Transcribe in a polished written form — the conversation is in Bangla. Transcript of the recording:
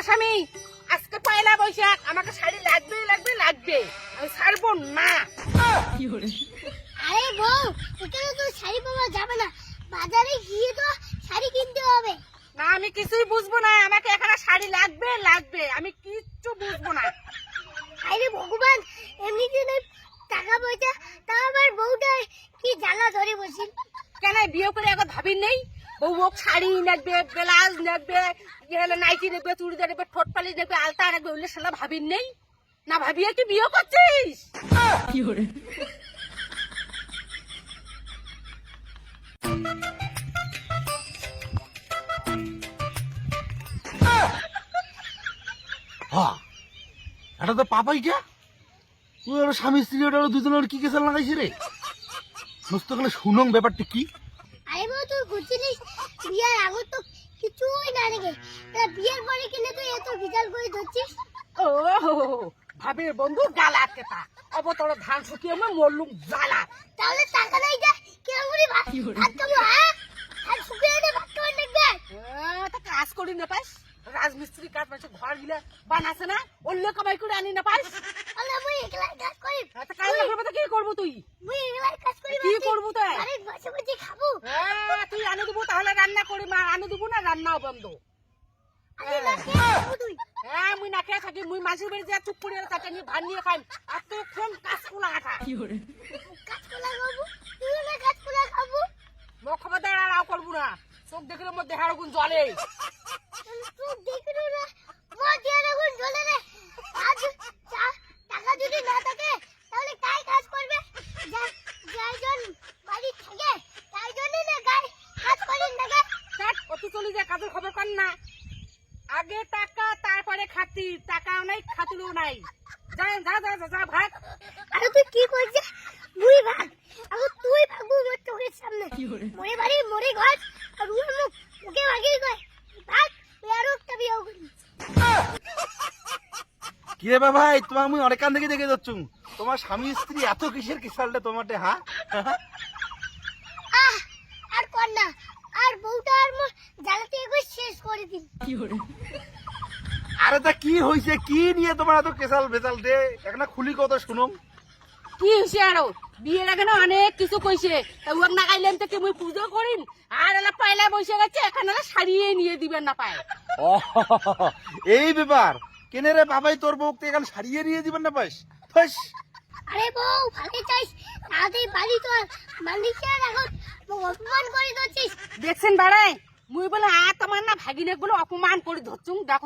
স্বামী আজকে পয়লা বৈশাখ, আমাকে শাড়ি লাগবে লাগবে লাগবে, আমি ছাড়বো না। আরে বউ, এখানে তো শাড়ি পাওয়া যাবে না, বাজারে গিয়ে তো শাড়ি কিনতে হবে। না আমি কিছুই বুঝবো না, আমাকে এখানে শাড়ি লাগবে লাগবে, আমি কিচ্ছু বুঝবো না। আরে ভগবান, এমনিতে নেই টাকা পয়সা, তা আমার বউটা কি জ্বালা ধরে বসিল। কেন বিয়ে করে একবার ভাবির নেই? বউ ওক শাড়ি লাগবে, ব্লাউজ লাগবে, নাইটি নেবে, চুড়িদার নেবে, ঠোঁট পালিশ নেবে, আলতা রাখবে, ওগুলো সেটা ভাবির নেই? না ভাবিয়ে কি বিয়ে করছিস? হ্যাঁ, এটা তো পাপাই কে তুই ওর স্বামী স্ত্রী ওটা দুজনের কি কেসাল লাগাইছে রে? সমস্ত গেলে শুনং ব্যাপারটা কি? আরে বউ, তুই বুঝছিলিস বিয়ার আগে তো কিছুই না রেখে বিয়ের পরে কিনে তুই এত বিজাল করে ধরছিস। ও ভাবির বন্ধু গালা কেতা, অবতর ধান শুকিয়ে আমি মরলুম জ্বালা। তাহলে টাকা নাই যা কেমন করে ভাত খাবো? হ্যাঁ, আর শুকিয়ে এনে ভাত খাবার লাগবে। তা কাজ করি না পাইস, রাজমিস্ত্রি কাজ পাইছে, ঘর গিলা বানাছে না, অন্য কামাই করে আনি না পাইস। তাহলে মুই একলাই কাজ করি। তা কাজ না করবো তো কি করবো তুই? মুই একলাই কাজ করি। কি করবো তুই? আরে বসে বসে খাবো। তুই আনি দেবো তাহলে রান্না করি, মা আনি দেবো না রান্নাও বন্ধ। আরে না খেয়ে খাবো তুই। হ্যাঁ মুই না খেয়ে থাকি, মুই মাঝে বাড়ি যা চুপ করে তাকে নিয়ে ভাত নিয়ে খাই, আর তো কোন কাজ কোলা আঠা কাজ কলা খাবো, তুই না কাজ কলা খাবো। মুখ খবরদার আর আও করবো না, চোখ দেখলে মোর দেহার গুণ জলে। তুই দেখি না মজা লাগুন জ্বলে রে। আজ টাকা যদি না থাকে তাহলে কাই কাজ করবে? যাইজন বাড়ি থাকে তাই জন্য না গায় কাজ করেন না গে। ও তুই চলে যা, কাজের খবর কর না। আগে টাকা তারপরে খাতি, টাকাও নাই খাতিরও নাই। যা যা যা যা, যা ভাগ। আরে তুই কি করছিস? মুই ভাগ আগে তুই ভাগবো মোর চোখের সামনে। মরে বাড়ি মরে ঘর আর ওর মুখ ওকে ভাগি কয় ভাগ, তুই আরো একটা বিয়ে করি। কি রে ভাই, তোমার আমি অনেক কান থেকে দেখে যাচ্ছ, তোমার স্বামী স্ত্রী এত কিসের কিসালটা তোমারটা? হ্যাঁ আহ আর কর না, আর বউটা আর মোর জ্বালাতে একবার শেষ করে দিল। আরে তা কি হয়েছে, কি নিয়ে তোমার এত কেসাল বেসাল দে? একটা খুলি কথা শুনো। কি হয়েছে আরো? বিয়ের আগে না অনেক কিছু কইছে, তা উয়াক না গাইলেন তো কি মুই পুজো করিম? আর এলা পয়লা বসে গেছে, এখানে এলা সারিয়ে নিয়ে দিবেন না পায়। ও এই ব্যাপার, কেনে রে বাবাই তোর বউকে এখানে সারিয়ে নিয়ে দিবেন না পাইস? আরে বউ ভালো চাইস তাদের বাড়ি তো মালিকের এখন অপমান করে দিচ্ছিস। দেখছেন বাড়াই, মুই বলে তোমার না ভাগিনে গুলো অপমান করে ধরছুম, দেখো